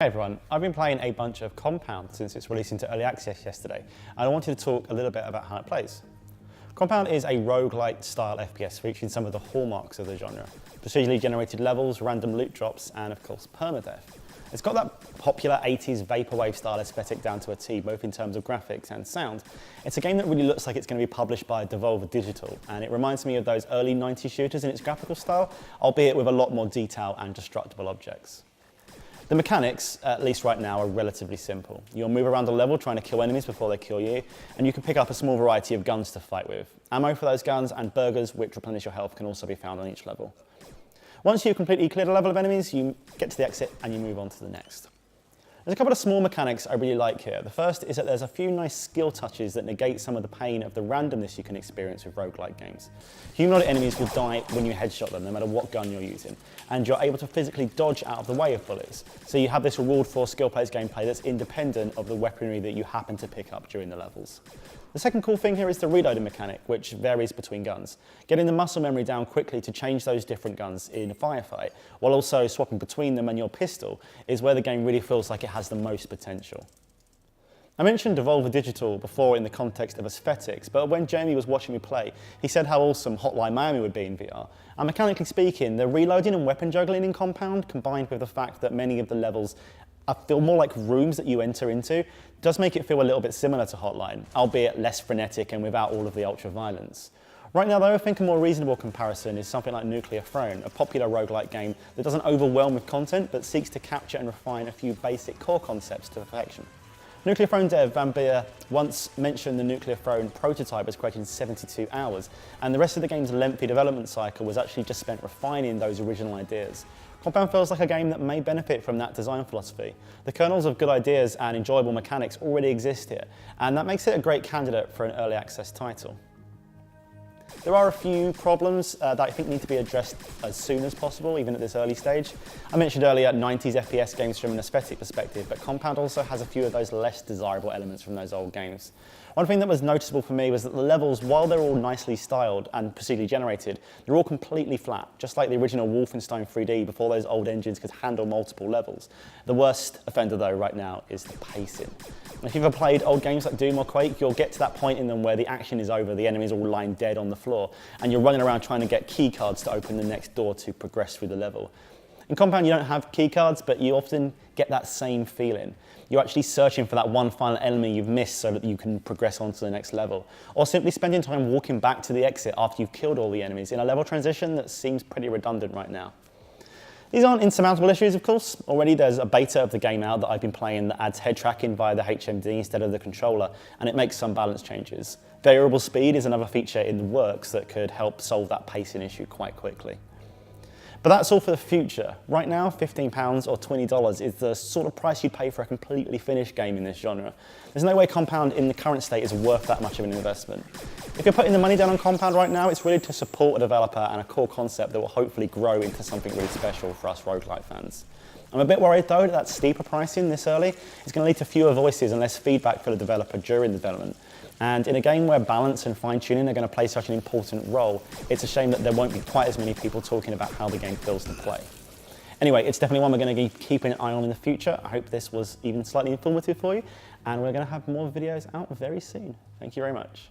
Hey everyone, I've been playing a bunch of Compound since its release into early access yesterday, and I wanted to talk a little bit about how it plays. Compound is a roguelite style FPS featuring some of the hallmarks of the genre: procedurally generated levels, random loot drops, and of course permadeath. It's got that popular 80s vaporwave style aesthetic down to a T, both in terms of graphics and sound. It's a game that really looks like it's going to be published by Devolver Digital, and it reminds me of those early 90s shooters in its graphical style, albeit with a lot more detail and destructible objects. The mechanics, at least right now, are relatively simple. You'll move around the level trying to kill enemies before they kill you, and you can pick up a small variety of guns to fight with. Ammo for those guns and burgers, which replenish your health, can also be found on each level. Once you've completely cleared a level of enemies, you get to the exit and you move on to the next. There's a couple of small mechanics I really like here. The first is that there's a few nice skill touches that negate some of the pain of the randomness you can experience with roguelike games. Humanoid enemies will die when you headshot them, no matter what gun you're using, and you're able to physically dodge out of the way of bullets. So you have this reward for skill-based gameplay that's independent of the weaponry that you happen to pick up during the levels. The second cool thing here is the reloading mechanic, which varies between guns. Getting the muscle memory down quickly to change those different guns in a firefight, while also swapping between them and your pistol, is where the game really feels like it has the most potential. I mentioned Devolver Digital before in the context of aesthetics, but when Jamie was watching me play, he said how awesome Hotline Miami would be in VR. And mechanically speaking, the reloading and weapon juggling in Compound, combined with the fact that many of the levels feel more like rooms that you enter into, does make it feel a little bit similar to Hotline, albeit less frenetic and without all of the ultra-violence. Right now though, I think a more reasonable comparison is something like Nuclear Throne, a popular roguelike game that doesn't overwhelm with content, but seeks to capture and refine a few basic core concepts to perfection. Nuclear Throne dev Van Beer once mentioned the Nuclear Throne prototype was created in 72 hours, and the rest of the game's lengthy development cycle was actually just spent refining those original ideas. Compound feels like a game that may benefit from that design philosophy. The kernels of good ideas and enjoyable mechanics already exist here, and that makes it a great candidate for an early access title. There are a few problems that I think need to be addressed as soon as possible, even at this early stage. I mentioned earlier 90s FPS games from an aesthetic perspective, but Compound also has a few of those less desirable elements from those old games. One thing that was noticeable for me was that the levels, while they're all nicely styled and procedurally generated, they're all completely flat, just like the original Wolfenstein 3D before those old engines could handle multiple levels. The worst offender though right now is the pacing. And if you've ever played old games like Doom or Quake, you'll get to that point in them where the action is over, the enemies all lying dead on the floor, and you're running around trying to get key cards to open the next door to progress through the level. In Compound, you don't have key cards, but you often get that same feeling. You're actually searching for that one final enemy you've missed so that you can progress on to the next level. Or simply spending time walking back to the exit after you've killed all the enemies in a level transition that seems pretty redundant right now. These aren't insurmountable issues, of course. Already there's a beta of the game out that I've been playing that adds head tracking via the HMD instead of the controller, and it makes some balance changes. Variable speed is another feature in the works that could help solve that pacing issue quite quickly. But that's all for the future. Right now, £15 or $20 is the sort of price you'd pay for a completely finished game in this genre. There's no way Compound in the current state is worth that much of an investment. If you're putting the money down on Compound right now, it's really to support a developer and a core concept that will hopefully grow into something really special for us roguelite fans. I'm a bit worried though that steeper pricing this early is going to lead to fewer voices and less feedback for the developer during development. And in a game where balance and fine-tuning are going to play such an important role, it's a shame that there won't be quite as many people talking about how the game feels to play. Anyway, it's definitely one we're going to be keeping an eye on in the future. I hope this was even slightly informative for you, and we're going to have more videos out very soon. Thank you very much.